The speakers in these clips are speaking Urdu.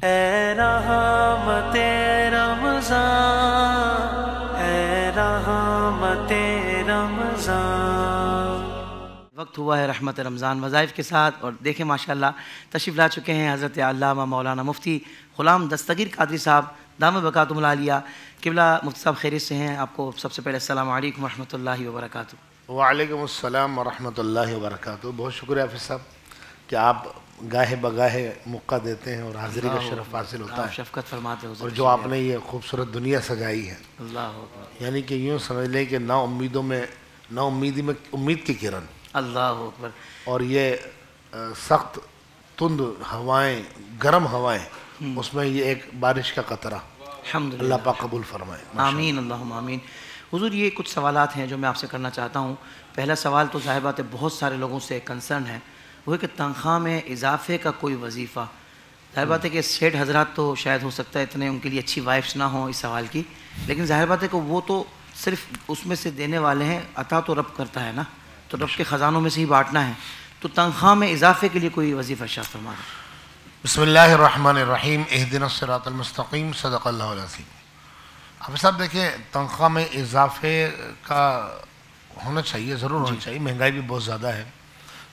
اے رحمت رمضان، اے رحمت رمضان۔ وقت ہوا ہے رحمت رمضان وظائف کے ساتھ، اور دیکھیں ماشاءاللہ تشریف لا چکے ہیں حضرت علامہ مولانا مفتی غلام دستگیر قادری صاحب دامت برکاتہم العالیہ قبلہ۔ مفتی صاحب خیریت سے ہیں؟ آپ کو سب سے پہلے السلام علیکم ورحمۃ اللہ وبرکاتہ۔ وعلیکم السلام ورحمۃ اللہ وبرکاتہ۔ بہت شکریہ حافظ صاحب کہ آپ گاہے بگاہے موقع دیتے ہیں اور حاضری کا شرف حاصل ہوتا ہے، شفقت فرماتے اور جو آپ نے یہ خوبصورت دنیا سجائی ہے، اللہ اکبر، یعنی کہ یوں سمجھ لیں کہ نا امیدی میں امید کی کرن، اللہ اکبر، اور یہ سخت تند ہوائیں، گرم ہوائیں، اس میں یہ ایک بارش کا قطرہ، الحمدللہ، اللہ پاک قبول فرمائے، آمین اللہم آمین۔ حضور یہ کچھ سوالات ہیں جو میں آپ سے کرنا چاہتا ہوں۔ پہلا سوال تو ظاہر بات ہے بہت سارے لوگوں سے کنسرن ہے، وہ ہے کہ تنخواہ میں اضافے کا کوئی وظیفہ۔ ظاہر بات ہے کہ سیٹھ حضرات تو شاید ہو سکتا ہے اتنے ان کے لیے اچھی وائفس نہ ہوں اس سوال کی، لیکن ظاہر بات ہے کہ وہ تو صرف اس میں سے دینے والے ہیں، عطا تو رب کرتا ہے نا، تو رب کے خزانوں میں سے ہی بانٹنا ہے، تو تنخواہ میں اضافے کے لیے کوئی وظیفہ ارشاد فرما دیں۔ بسم اللہ الرحمن الرحیم، اہدنا الصراط المستقیم، صدق اللہ العظیم۔ حافظ صاحب دیکھیں، تنخواہ میں اضافے کا ہونا چاہیے، ضرور ہونا چاہیے، مہنگائی بھی بہت زیادہ ہے۔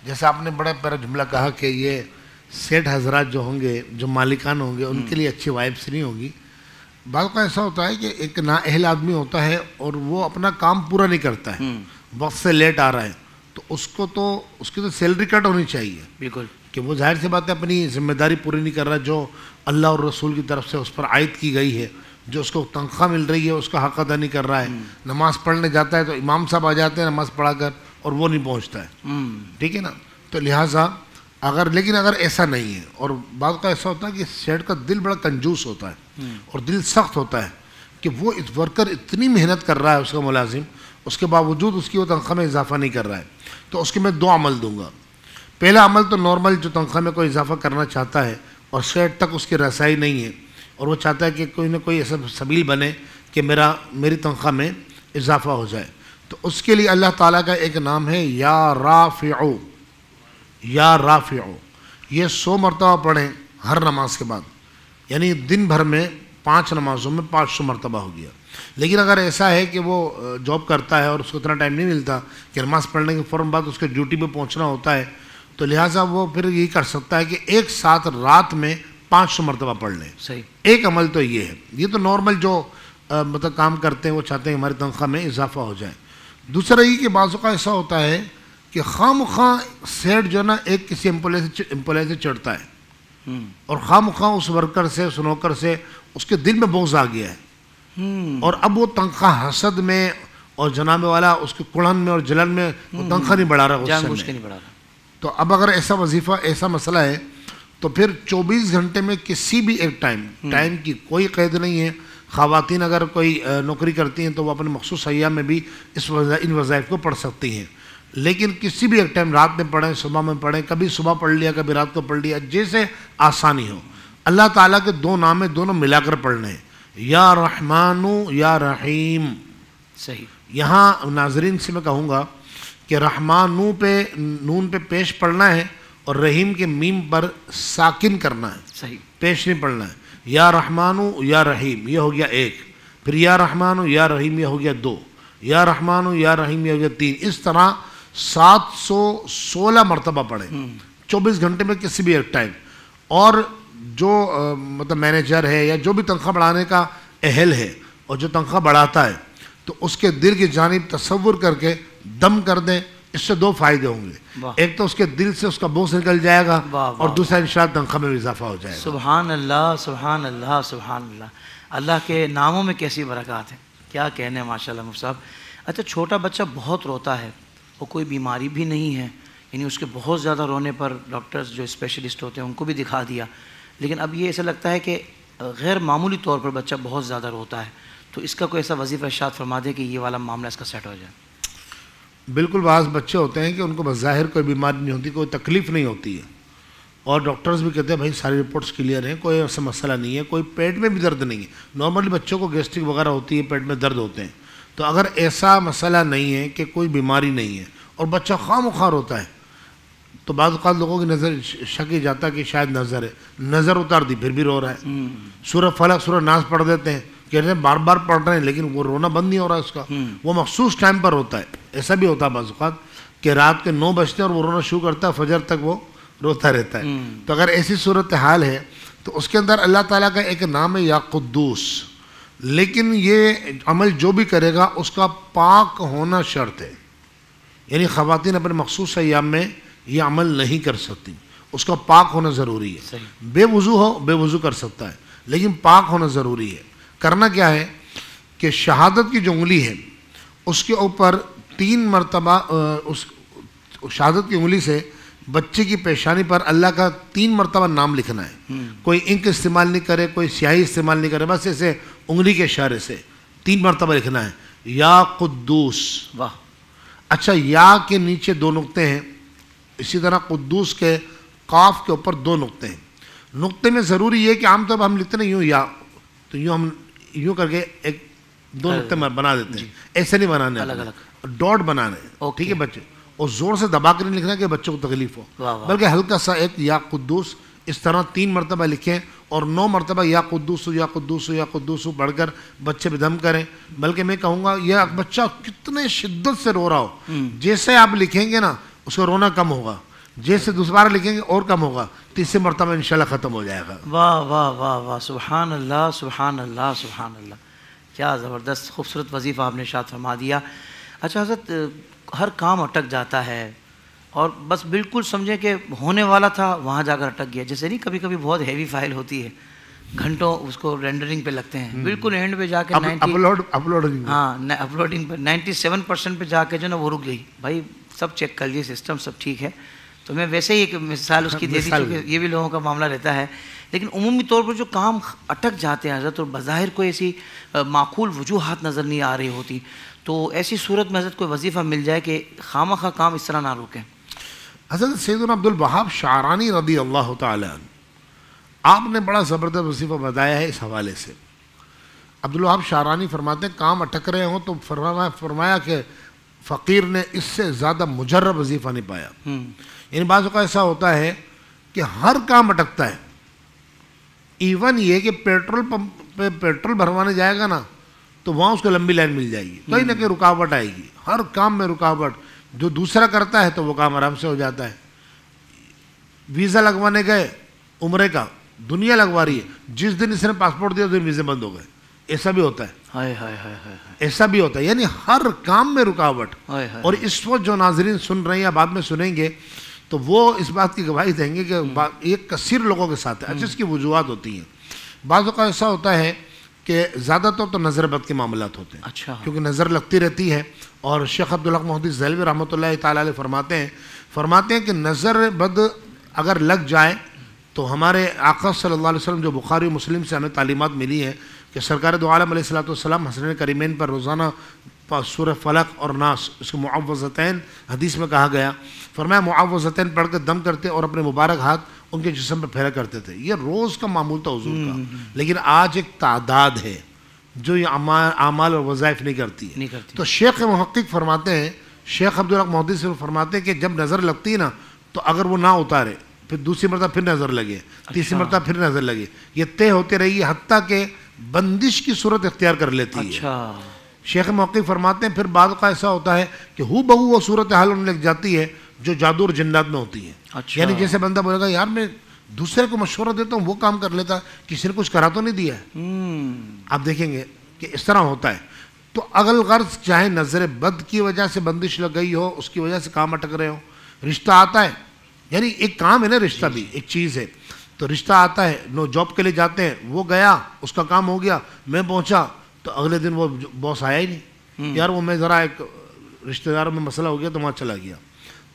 جیسے آپ نے بڑا پیارا جملہ کہا کہ یہ سیٹھ حضرات جو ہوں گے، جو مالکان ہوں گے، ان کے لیے اچھی وائبس نہیں ہوگی۔ بعض کا ایسا ہوتا ہے کہ ایک نااہل آدمی ہوتا ہے اور وہ اپنا کام پورا نہیں کرتا ہے، وقت سے لیٹ آ رہا ہے، تو اس کی تو سیلری کٹ ہونی چاہیے، بالکل، کہ وہ ظاہر سی بات ہے اپنی ذمہ داری پوری نہیں کر رہا جو اللہ اور رسول کی طرف سے اس پر عائد کی گئی ہے، جو اس کو تنخواہ مل رہی ہے اس کا حق ادا نہیں کر رہا ہے۔ نماز پڑھنے جاتا ہے تو امام صاحب آ جاتے ہیں نماز پڑھا کر اور وہ نہیں پہنچتا ہے، ٹھیک ہے نا؟ تو لہٰذا لیکن اگر ایسا نہیں ہے، اور بعض کا ایسا ہوتا ہے کہ سیٹ کا دل بڑا کنجوس ہوتا ہے اور دل سخت ہوتا ہے کہ وہ ورکر اتنی محنت کر رہا ہے اس کا ملازم، اس کے باوجود اس کی وہ تنخواہ میں اضافہ نہیں کر رہا ہے، تو اس کے میں دو عمل دوں گا۔ پہلا عمل تو نارمل جو تنخواہ میں کوئی اضافہ کرنا چاہتا ہے اور سیٹ تک اس کی رسائی نہیں ہے، اور وہ چاہتا ہے کہ کوئی نہ کوئی ایسا سبیل بنے کہ میری تنخواہ میں اضافہ ہو جائے، تو اس کے لیے اللہ تعالیٰ کا ایک نام ہے یا رافعو، یا رافعو، یہ 100 مرتبہ پڑھیں ہر نماز کے بعد، یعنی دن بھر میں 5 نمازوں میں 500 مرتبہ ہو گیا۔ لیکن اگر ایسا ہے کہ وہ جاب کرتا ہے اور اس کو اتنا ٹائم نہیں ملتا کہ نماز پڑھنے کے فوراً بعد اس کے ڈیوٹی پہ پہنچنا ہوتا ہے، تو لہٰذا وہ پھر یہی کر سکتا ہے کہ ایک ساتھ رات میں 500 مرتبہ پڑھ لیں۔ صحیح، ایک ایک عمل تو یہ ہے، یہ تو نارمل جو مطلب کام کرتے ہیں وہ چاہتے ہیں ہماری تنخواہ میں اضافہ ہو جائے۔ دوسرا یہ کہ بعض اوقات ایسا ہوتا ہے کہ خواہ مخواہ سیٹ جو نا ایک کسی امپلائی سے چڑھتا ہے، اور خواہ مخواہ اس ورکر سے، اس نوکر سے اس کے دل میں بغض آ گیا ہے، اور اب وہ تنخواہ حسد میں اور جناب والا اس کے کڑھن میں اور جلن میں وہ تنخواہ نہیں بڑھا رہا، جان بوجھ کے نہیں بڑھا رہا۔ تو اب اگر ایسا وظیفہ، ایسا مسئلہ ہے تو پھر 24 گھنٹے میں کسی بھی ایک ٹائم کی کوئی قید نہیں ہے۔ خواتین اگر کوئی نوکری کرتی ہیں تو وہ اپنے مخصوص ایام میں بھی ان وظائف کو پڑھ سکتی ہیں، لیکن کسی بھی ایک ٹائم، رات میں پڑھیں، صبح میں پڑھیں، کبھی صبح پڑھ لیا کبھی رات کو پڑھ لیا، جیسے آسانی ہو۔ اللہ تعالیٰ کے دو نام ہیں، دونوں ملا کر پڑھنے ہیں، یا رحمان یا رحیم۔ صحیح، یہاں ناظرین سے میں کہوں گا کہ رحمان نون پہ پیش پڑھنا ہے اور رحیم کے میم پر ساکن کرنا ہے، صحیح، پیش نہیں پڑھنا ہے۔ یا رحمان یا رحیم یہ ہو گیا 1، پھر یا رحمان یا رحیم یہ ہو گیا 2، یا رحمان یا رحیم یہ ہو گیا 3۔ اس طرح 716 مرتبہ پڑھیں 24 گھنٹے میں کسی بھی ایک ٹائم۔ اور جو مطلب مینیجر ہے یا جو بھی تنخواہ بڑھانے کا اہل ہے اور جو تنخواہ بڑھاتا ہے، تو اس کے دل کی جانب تصور کر کے دم کر دیں۔ اس سے 2 فائدے ہوں گے، ایک تو اس کے دل سے اس کا بوجھ نکل جائے گا، اور دوسرا انشاءاللہ تنخواہ میں اضافہ ہو جائے گا۔ سبحان اللہ، سبحان اللہ، سبحان اللہ۔ اللہ کے ناموں میں کیسی برکات ہے، کیا کہنے ہیں ماشاءاللہ مفتی صاحب۔ اچھا، چھوٹا بچہ بہت روتا ہے، وہ کوئی بیماری بھی نہیں ہے، یعنی اس کے بہت زیادہ رونے پر ڈاکٹرز جو اسپیشلسٹ ہوتے ہیں ان کو بھی دکھا دیا، لیکن اب یہ ایسا لگتا ہے کہ غیر معمولی طور پر بچہ بہت زیادہ روتا ہے، تو اس کا کوئی ایسا وظیفہ ارشاد فرما دے کہ یہ والا معاملہ اس کا سیٹ ہو جائے۔ بالکل، بعض بچے ہوتے ہیں کہ ان کو بظاہر کوئی بیماری نہیں ہوتی، کوئی تکلیف نہیں ہوتی ہے، اور ڈاکٹرز بھی کہتے ہیں بھائی ساری رپورٹس کلیئر ہیں، کوئی ایسا مسئلہ نہیں ہے، کوئی پیٹ میں بھی درد نہیں ہے۔ نارملی بچوں کو گیسٹرک وغیرہ ہوتی ہے، پیٹ میں درد ہوتے ہیں، تو اگر ایسا مسئلہ نہیں ہے کہ کوئی بیماری نہیں ہے اور بچہ خواہ مخواہ ہوتا ہے، تو تو بعض اوقات لوگوں کی نظر شک ہی جاتا ہے کہ شاید نظر ہے، نظر اتار دی پھر بھی رو رہا ہے. سورہ فلق سورہ ناس پڑھ دیتے ہیں، کہتے ہیں بار بار پڑھ رہے ہیں لیکن وہ رونا بند نہیں ہو رہا اس کا. وہ مخصوص ٹائم پر ہوتا ہے. ایسا بھی ہوتا ہے بعض اوقات کہ رات کے 9 بجتے ہیں اور وہ رونا شروع کرتا ہے، فجر تک وہ روتا رہتا ہے. تو اگر ایسی صورتحال ہے تو اس کے اندر اللہ تعالیٰ کا ایک نام ہے یا قدوس، لیکن یہ عمل جو بھی کرے گا اس کا پاک ہونا شرط ہے. یعنی خواتین اپنے مخصوص ایام میں یہ عمل نہیں کر سکتی، اس کا پاک ہونا ضروری ہے. بے وضو ہو بے وضو کر سکتا ہے لیکن پاک ہونا ضروری ہے. کرنا کیا ہے کہ شہادت کی جو انگلی ہے اس کے اوپر 3 مرتبہ اس شہادت کی انگلی سے بچے کی پیشانی پر اللہ کا 3 مرتبہ نام لکھنا ہے. کوئی انک استعمال نہیں کرے، کوئی سیاہی استعمال نہیں کرے، بس ایسے انگلی کے اشارے سے 3 مرتبہ لکھنا ہے یا قدوس. واہ. اچھا، یا کے نیچے 2 نقطے ہیں، اسی طرح قدوس کے قاف کے اوپر 2 نقطے ہیں. نقطے میں ضروری یہ کہ عام طور پر ہم لکھتے ہیں یوں یا، تو یوں ہم یوں کر کے 2 نقطے بنا دیتے ہیں. ایسے نہیں بنانے، الگ الگ ڈاٹ بنانے. ٹھیک ہے بچے، اور زور سے دبا کر نہیں لکھنا کہ بچوں کو تکلیف ہو، بلکہ ہلکا سا ایک یا قدوس اس طرح 3 مرتبہ لکھیں اور 9 مرتبہ یا قدوس یا قدوس یا قدوس پڑھ کر بچے پہ دم کریں. بلکہ میں کہوں گا یہ بچہ کتنے شدت سے رو رہا ہو، جیسے آپ لکھیں گے نا اس کو رونا کم ہوگا، جیسے دوسرا لکھیں گے اور کم ہوگا، تیسرے مرتبہ انشاءاللہ ختم ہو جائے گا. واہ واہ واہ واہ، سبحان اللہ سبحان اللہ سبحان اللہ. کیا زبردست خوبصورت وظیفہ آپ نے ارشاد فرما دیا. اچھا حضرت، ہر کام اٹک جاتا ہے اور بس بالکل سمجھیں کہ ہونے والا تھا وہاں جا کر اٹک گیا. جیسے نہیں کبھی کبھی بہت ہیوی فائل ہوتی ہے، گھنٹوں اس کو رینڈرنگ پہ لگتے ہیں، بالکل اینڈ پہ جا کے اپلوڈنگ پہ 97% پہ جا کے جو نا وہ رک گئی. بھائی سب چیک کر لیے، سسٹم سب ٹھیک ہے. تو میں ویسے ہی ایک مثال اس کی دے دی کہ یہ بھی لوگوں کا معاملہ رہتا ہے. لیکن عمومی طور پر جو کام اٹک جاتے ہیں حضرت اور بظاہر کوئی ایسی معقول وجوہات نظر نہیں آ رہی ہوتی، تو ایسی صورت میں حضرت کوئی وظیفہ مل جائے کہ خامخواہ کام اس طرح نہ رکیں. حضرت سیدنا عبدالوہاب شعرانی رضی اللہ تعالی عنہ، آپ نے بڑا زبردست وظیفہ بتایا ہے اس حوالے سے. عبدالوہاب شعرانی فرماتے ہیں کام اٹک رہے ہوں تو فرمایا کہ فقیر نے اس سے زیادہ مجرب وظیفہ نہیں پایا. یعنی بعض اوقات ایسا ہوتا ہے کہ ہر کام اٹکتا ہے، ایون یہ کہ پیٹرول پمپ پہ پیٹرول بھروانے جائے گا نا تو وہاں اس کو لمبی لائن مل جائے گی، کہیں نہ کہیں رکاوٹ آئے گی. ہر کام میں رکاوٹ، جو دوسرا کرتا ہے تو وہ کام آرام سے ہو جاتا ہے. ویزا لگوانے گئے عمرے کا، دنیا لگوا رہی ہے، جس دن اس نے پاسپورٹ دیا اس دن ویزے بند ہو گئے. ایسا بھی ہوتا ہے، ایسا بھی ہوتا ہے. یعنی ہر کام میں رکاوٹ. اور اس وقت جو ناظرین سن رہے ہیں یا بعد میں سنیں گے تو وہ اس بات کی گواہی دیں گے کہ یہ کثیر لوگوں کے ساتھ ہے. اچھا، اس کی وجوہات ہوتی ہیں. بعض اوقات ایسا ہوتا ہے کہ زیادہ طور تو نظر بد کے معاملات ہوتے ہیں. اچھا. کیونکہ نظر لگتی رہتی ہے. اور شیخ عبدالحق محدث دہلوی رحمۃ اللہ تعالیٰ علیہ فرماتے ہیں کہ نظر بد اگر لگ جائے تو ہمارے آقا صلی اللہ علیہ وسلم جو بخاری و مسلم سے ہمیں تعلیمات ملی ہیں کہ سرکار دو عالم علیہ السلام حسنین کریمین پر روزانہ سورہ فلق اور ناس، اس کو معوذتین حدیث میں کہا گیا، فرمایا معوذتین پڑھ کر دم کرتے اور اپنے مبارک ہاتھ ان کے جسم پہ پھیرا کرتے تھے. یہ روز کا معمول تھا حضور کا. لیکن آج ایک تعداد ہے جو یہ اعمال اور وظائف نہیں کرتی ہے. تو شیخ محقق فرماتے ہیں، شیخ عبدالحق محدث فرماتے ہیں کہ جب نظر لگتی ہے نا تو اگر وہ نہ اتارے پھر دوسری مرتبہ پھر نظر لگے، تیسری مرتبہ پھر نظر لگے، یہ طے ہوتے رہی حتیٰ کہ بندش کی صورت اختیار کر لیتی ہے. شیخ محقق فرماتے ہیں پھر بعض کا ایسا ہوتا ہے کہ ہو بہو وہ صورت حال انہیں لگ جاتی ہے جو جادو اور جنات میں ہوتی ہے. یعنی جیسے بندہ بولے گا یار میں دوسرے کو مشورہ دیتا ہوں وہ کام کر لیتا، کسی نے کچھ کرا تو نہیں دیا ہے. آپ دیکھیں گے کہ اس طرح ہوتا ہے. تو اگل غرض چاہے نظر بد کی وجہ سے بندش لگ گئی ہو، اس کی وجہ سے کام اٹک رہے ہو، رشتہ آتا ہے، یعنی ایک کام ہے نا، رشتہ بھی ایک چیز ہے. تو رشتہ آتا ہے، نو جاب کے لیے جاتے ہیں، وہ گیا، اس کا کام ہو گیا، میں پہنچا تو اگلے دن وہ باس آیا ہی نہیں. یار وہ میں ذرا ایک رشتہ داروں میں مسئلہ ہو گیا تو وہاں چلا گیا.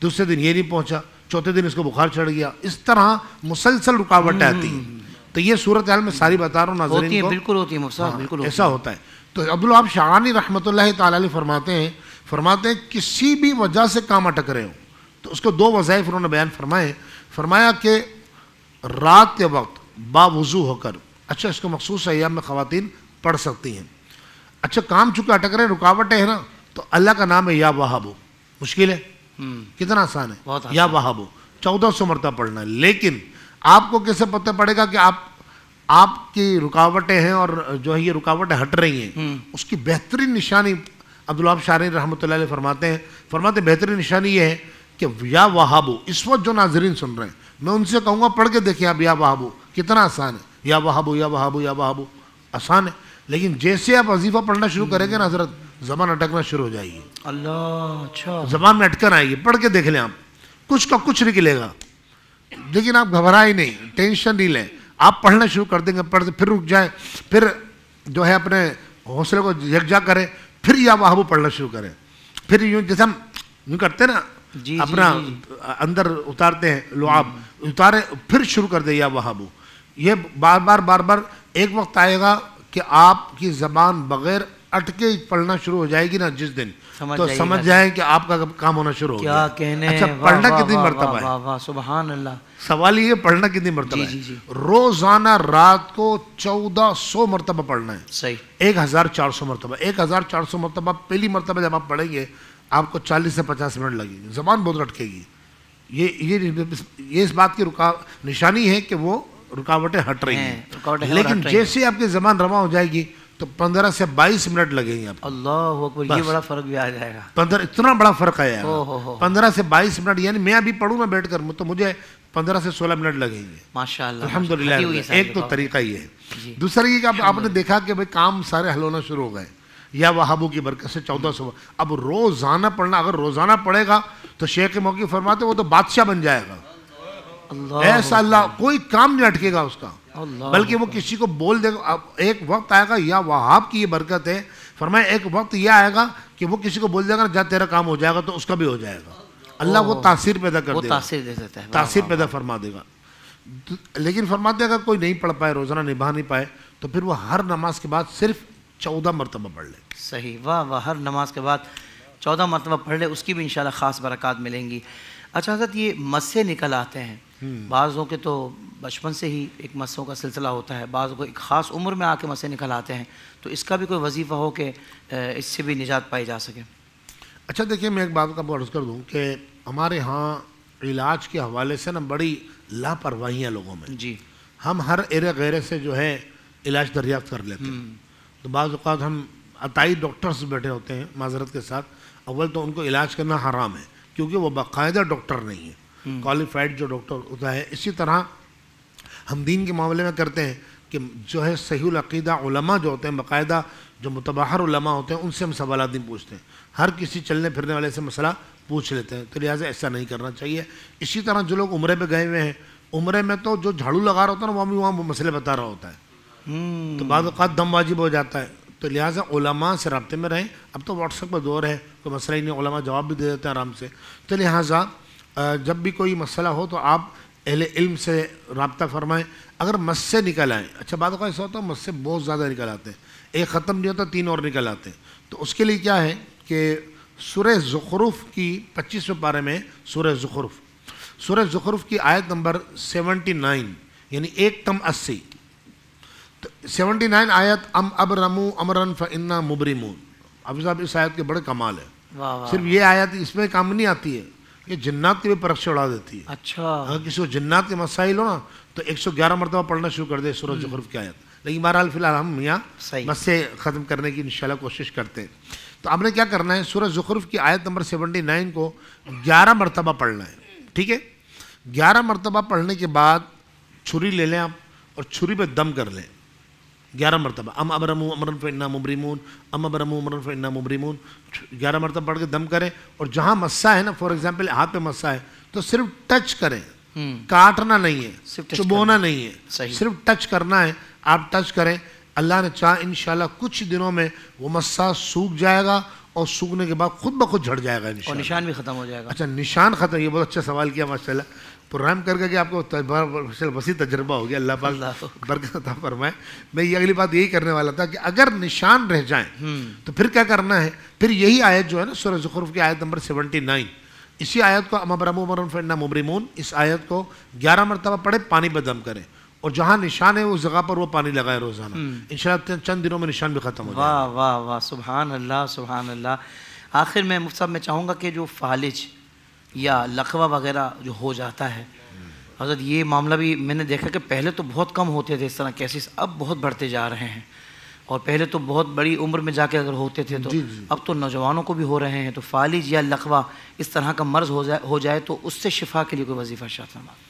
دوسرے دن یہ نہیں پہنچا، چوتھے دن اس کو بخار چڑھ گیا. اس طرح مسلسل رکاوٹیں آتی ہیں. تو یہ صورتحال میں ساری بتا رہا ہوں ناظرین کو، بالکل ہوتی ہے، ایسا ہوتا ہے. تو عبدالوہاب شعرانی رحمۃ اللہ تعالی علیہ فرماتے ہیں کسی بھی وجہ سے کام اٹک رہے ہو تو اس کو 2 وظائف انہوں نے بیان فرمایا کہ رات کے وقت باوضو ہو کر، اچھا اس کو مخصوص ایام میں خواتین پڑھ سکتی ہیں. اچھا کام چونکہ اٹک رہے، رکاوٹیں ہیں نا، تو اللہ کا نام ہے یا وہابو. مشکل ہے؟ کتنا آسان ہے. یا وہابو. 1400 مرتبہ پڑھنا ہے. لیکن آپ کو کیسے پتہ پڑے گا کہ آپ کی رکاوٹیں ہیں اور جو ہے یہ رکاوٹیں ہٹ رہی ہیں؟ اس کی بہترین نشانی عبدالوہاب شاعری رحمۃ اللہ علیہ فرماتے بہترین نشانی یہ ہے کہ یا وہابو. اس وقت جو ناظرین سن رہے ہیں میں ان سے کہوں گا پڑھ کے دیکھیں آپ یا وہابو کتنا آسان ہے. یا وہابو یا وہابو یا وہابو آسان ہے. لیکن جیسے آپ وظیفہ پڑھنا شروع کریں گے نا حضرت زبان اٹکنا شروع ہو جائے گی. اللہ اچھا زبان میں اٹکن آئے گی. پڑھ کے دیکھ لیں آپ کچھ کا کچھ نکلے گا. لیکن آپ گھبرائے نہیں, ٹینشن نہیں لیں. آپ پڑھنا شروع کر دیں گے, پڑھتے پھر رک جائیں, پھر جو ہے اپنے حوصلے کو یکجا کریں, پھر یا وہابو پڑھنا شروع کریں. پھر یوں جیسے ہم یوں کرتے ہیں نا اپنا اندر اتارتے ہیں لعاب اتارے, پھر شروع کر دیں یا وہابو. یہ بار بار ایک وقت آئے گا کہ آپ کی زبان بغیر اٹکے پڑھنا شروع ہو جائے گی نا جس دن, تو سمجھ جائیں کہ آپ کا کام ہونا شروع ہو گیا. کیا کہنے. اچھا پڑھنا کتنی مرتبہ ہے؟ سبحان اللہ. سوال یہ پڑھنا کتنی مرتبہ ہے؟ روزانہ رات کو 1400 مرتبہ پڑھنا ہے. صحیح 1400 مرتبہ. 1400 مرتبہ پہلی مرتبہ جب آپ پڑھیں گے آپ کو 40 سے 50 منٹ لگیں گے. زبان بہت اٹکے گی. یہ اس بات کی نشانی ہے کہ وہ رکاوٹیں ہٹ رہی ہیں. لیکن جیسے آپ کی زبان رواں ہو جائے گی تو 15 سے 22 منٹ لگیں گے آپ. اللہ اکبر, یہ بڑا فرق بھی آ جائے گا. اتنا بڑا فرق آیا ہے 15 سے 22 منٹ. یعنی میں ابھی پڑھوں نا بیٹھ کر تو مجھے 15 سے 16 منٹ لگیں گے. ماشاءاللہ الحمدللہ. ایک تو طریقہ یہ ہے. دوسرا یہ کہ آپ نے دیکھا کہ بھائی کام سارے حل ہونا شروع ہو گئے یا وہابو کی برکت سے 1400. اب روزانہ پڑھنا, اگر روزانہ پڑھے گا تو شیخ موقع فرماتے وہ تو بادشاہ بن جائے گا. ایسا اللہ کوئی کام نہیں اٹکے گا اس کا, بلکہ وہ کسی کو بول دے گا. ایک وقت آئے گا یا وہاب کی یہ برکت ہے, فرمایا ایک وقت یہ آئے گا کہ وہ کسی کو بول دے گا جا تیرا کام ہو جائے گا, تو اس کا بھی ہو جائے گا. اللہ وہ تاثیر پیدا کر دے گا, تاثیر پیدا فرما دے گا. لیکن فرماتے اگر کوئی نہیں پڑھ پائے, روزانہ نبھا نہیں پائے, تو پھر وہ ہر نماز کے بعد صرف 14 مرتبہ پڑھ لے. صحیح, واہ واہ. ہر نماز کے بعد 14 مرتبہ پڑھ لے, اس کی بھی انشاءاللہ خاص برکات ملیں گی. اچھا حضرت, یہ مسے نکل آتے ہیں, بعضوں کے تو بچپن سے ہی ایک مسوں کا سلسلہ ہوتا ہے, بعضوں کو ایک خاص عمر میں آ کے مسے نکل آتے ہیں, تو اس کا بھی کوئی وظیفہ ہو کہ اس سے بھی نجات پائی جا سکے؟ اچھا دیکھیے, میں ایک بات کا عرض کر دوں کہ ہمارے ہاں علاج کے حوالے سے نا بڑی لاپرواہیاں لوگوں میں. جی, ہم ہر ایرے غیرے سے جو ہے علاج دریافت کر لیتے ہیں. تو بعض اوقات ہم عطائی ڈاکٹرز بیٹھے ہوتے ہیں, معذرت کے ساتھ. اول تو ان کو علاج کرنا حرام ہے کیونکہ وہ باقاعدہ ڈاکٹر نہیں ہے, کوالیفائڈ جو ڈاکٹر ہوتا ہے. اسی طرح ہم دین کے معاملے میں کرتے ہیں کہ جو ہے صحیح العقیدہ علماء جو ہوتے ہیں, باقاعدہ جو متبحر علماء ہوتے ہیں, ان سے ہم سوالات نہیں پوچھتے ہیں. ہر کسی چلنے پھرنے والے سے مسئلہ پوچھ لیتے ہیں, تو لہٰذا ایسا نہیں کرنا چاہیے. اسی طرح جو لوگ عمرے پہ گئے ہوئے ہیں, عمرے میں تو جو جھاڑو لگا رہا ہوتا ہے نا وہ بھی وہاں مسئلے بتا رہا ہوتا ہے, تو بعض اوقات دم واجب ہو جاتا ہے. تو لہٰذا علماء سے رابطے میں رہیں. اب تو واٹس ایپ کا دور ہے, کوئی مسئلہ ہی نہیں, علماء جواب بھی دے دیتے ہیں آرام سے. تو لہٰذا جب بھی کوئی مسئلہ ہو تو آپ اہل علم سے رابطہ فرمائیں. اگر مس سے نکل آئیں, اچھا بعد کا ایسا ہوتا ہے مس سے بہت زیادہ نکل آتے ہیں, ایک ختم نہیں ہوتا 3 اور نکل آتے ہیں. تو اس کے لیے کیا ہے کہ سورہ زخرف کی 25ویں پارے میں سورہ زخرف کی آیت نمبر 79 یعنی 1:80 79 آیت ام ابرموا امرا فانا مبرمون. اب صاحب اس آیت کے بڑے کمال ہے. صرف یہ آیت اس میں کام نہیں آتی ہے, یہ جنات کی بھی پرکھ اڑا دیتی ہے. اچھا, اگر کسی کو جنات کے مسائل ہو نا تو 111 مرتبہ پڑھنا شروع کر دے سورہ زخرف کی آیت. لیکن بہرحال فی الحال ہم یہاں بس سے ختم کرنے کی انشاءاللہ کوشش کرتے ہیں. تو آپ نے کیا کرنا ہے, سورہ زخرف کی آیت نمبر 79 کو 11 مرتبہ پڑھنا ہے. ٹھیک ہے, 11 مرتبہ پڑھنے کے بعد چھری لے لیں آپ اور چھری پہ دم کر لیں 11 مرتبہ. ام ابرموا امرا فانا مبرمون, ام ابرموا امرا فانا مبرمون. 11 مرتبہ پڑھ کے دم کریں, اور جہاں مسا ہے نا, فار ایگزامپل ہاتھ پہ مسا ہے تو صرف ٹچ کریں, کاٹنا نہیں ہے, چبونا نہیں ہے, صرف ٹچ کرنا ہے. آپ ٹچ کریں, اللہ نے چاہا انشاءاللہ کچھ دنوں میں وہ مسا سوکھ جائے گا, اور سوکھنے کے بعد خود بخود جھڑ جائے گا انشاءاللہ, اور نشان بھی ختم ہو جائے گا. اچھا نشان ختم, یہ بہت اچھا سوال کیا ماشاءاللہ. پروگرام کر کے آپ کو وسیع تجربہ ہو گیا, اللہ پاک برکت عطا فرمائے. میں یہ اگلی بات یہی کرنے والا تھا کہ اگر نشان رہ جائیں تو پھر کیا کرنا ہے. پھر یہی آیت جو ہے نا سورہ زخرف کی آیت نمبر 79, اسی آیت کو ام ابرموا امرا فانا مبرمون, اس آیت کو 11 مرتبہ پڑھے, پانی پہ دم کریں, اور جہاں نشان ہے اس جگہ پر وہ پانی لگائے روزانہ. انشاءاللہ چند دنوں میں نشان بھی ختم ہو جائے. واہ واہ واہ, سبحان اللہ سبحان اللہ. آخر میں مفتی صاحب میں چاہوں گا کہ جو فالج یا لقوہ وغیرہ جو ہو جاتا ہے حضرت، یہ معاملہ بھی میں نے دیکھا کہ پہلے تو بہت کم ہوتے تھے اس طرح کیسز، اب بہت بڑھتے جا رہے ہیں، اور پہلے تو بہت بڑی عمر میں جا کے اگر ہوتے تھے تو اب تو نوجوانوں کو بھی ہو رہے ہیں. تو فالج یا لقوہ اس طرح کا مرض ہو جائے تو اس سے شفا کے لیے کوئی وظیفہ ارشاد فرمائیں.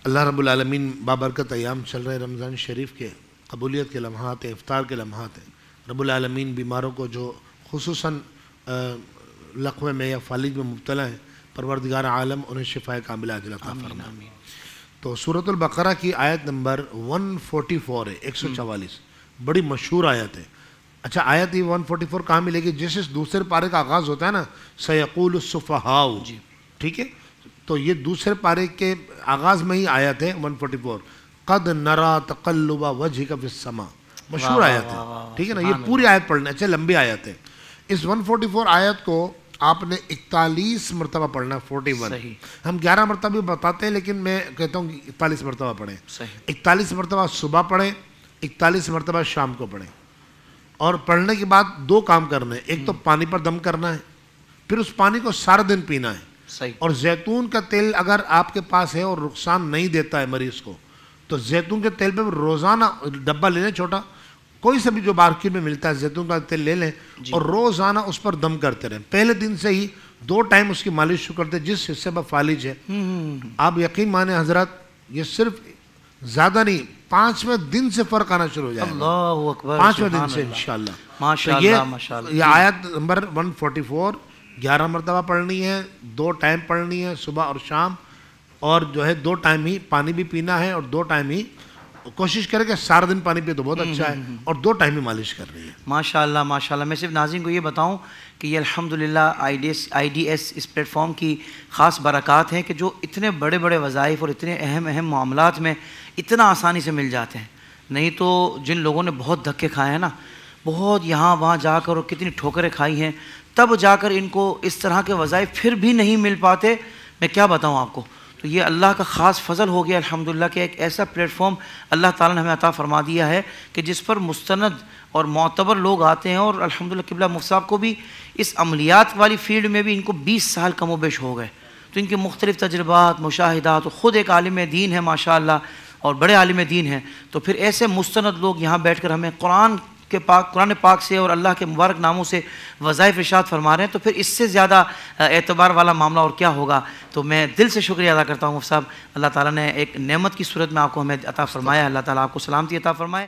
اللہ رب العالمین بابرکت ایام چل رہے رمضان شریف کے، قبولیت کے لمحات ہیں، افطار کے لمحات ہیں. رب العالمین بیماروں کو جو خصوصاً لقوے میں یا فالج میں مبتلا ہیں، پروردگار عالم انہیں شفائے کاملہ عاجلہ عطا فرمائے. تو سورۃ البقرہ کی آیت نمبر 144 ہے، 144 بڑی مشہور آیت ہے. اچھا آیت یہ 144 کہاں ملے گی؟ جیسے دوسرے پارے کا آغاز ہوتا ہے نا، سیقول السفہاء، ٹھیک ہے، تو یہ دوسرے پارے کے آغاز میں ہی آیت ہے 144، قد نرا تقلب وجہک فی السماء، مشہور آیت ہے، ٹھیک ہے نا. یہ پوری آیت پڑھنا، اچھا لمبی آیت ہے. اس 144 آیت کو آپ نے 41 مرتبہ پڑھنا ہے. 41 ہم 11 مرتبہ بھی بتاتے ہیں، لیکن میں کہتا ہوں کہ 41 مرتبہ پڑھیں. 41 مرتبہ صبح پڑھیں، 41 مرتبہ شام کو پڑھیں. اور پڑھنے کے بعد 2 کام کرنے ہیں، ایک تو پانی پر دم کرنا ہے، پھر اس پانی کو سارا دن پینا ہے. اور زیتون کا تیل اگر آپ کے پاس ہے اور نقصان نہیں دیتا ہے مریض کو، تو زیتون کے تیل پہ روزانہ ڈبہ لے لیں چھوٹا، کوئی سے بھی جو مارکیٹ میں ملتا ہے زیتون کا تیل لے لیں اور روزانہ اس پر دم کرتے رہیں. پہلے دن سے ہی 2 ٹائم اس کی مالش شروع کرتے، جس حصے پر فالج ہے. آپ یقین مانیں حضرات، یہ صرف زیادہ نہیں، 5ویں دن سے فرق آنا شروع ہو جائے گا. اللہ اکبر، 5ویں دن سے انشاءاللہ. یہ آیت نمبر 144 11 مرتبہ پڑھنی ہے، 2 ٹائم پڑھنی ہے، صبح اور شام. اور جو ہے 2 ٹائم ہی پانی بھی پینا ہے، اور 2 ٹائم ہی کوشش کرے کہ سارا دن پانی پی تو بہت اچھا ہے، اور 2 ٹائم ہی مالش کر رہی ہے. ماشاءاللہ ماشاءاللہ. میں صرف ناظرین کو یہ بتاؤں کہ یہ الحمدللہ آئی ڈی ایس اس پلیٹ فارم کی خاص برکات ہیں کہ جو اتنے بڑے بڑے وظائف اور اتنے اہم اہم معاملات میں اتنا آسانی سے مل جاتے ہیں. نہیں تو جن لوگوں نے بہت دھکے کھائے ہیں نا، بہت یہاں وہاں جا کر اور کتنی ٹھوکریں کھائی ہیں، تب جا کر ان کو اس طرح کے وظائف پھر بھی نہیں مل پاتے. میں کیا بتاؤں آپ کو. تو یہ اللہ کا خاص فضل ہو گیا الحمدللہ کہ ایک ایسا پلیٹ فارم اللہ تعالیٰ نے ہمیں عطا فرما دیا ہے کہ جس پر مستند اور معتبر لوگ آتے ہیں. اور الحمدللہ قبلہ مفتی صاحب کو بھی اس عملیات والی فیلڈ میں بھی ان کو 20 سال کم و بیش ہو گئے. تو ان کے مختلف تجربات، مشاہدات، خود ایک عالم دین ہے ماشاءاللہ، اور بڑے عالم دین ہیں. تو پھر ایسے مستند لوگ یہاں بیٹھ کر ہمیں قرآن پاک سے اور اللہ کے مبارک ناموں سے وظائف ارشاد فرما رہے ہیں. تو پھر اس سے زیادہ اعتبار والا معاملہ اور کیا ہوگا. تو میں دل سے شکریہ ادا کرتا ہوں مفتی صاحب، اللہ تعالیٰ نے ایک نعمت کی صورت میں آپ کو ہمیں عطا فرمایا. اللہ تعالیٰ آپ کو سلامتی عطا فرمائے.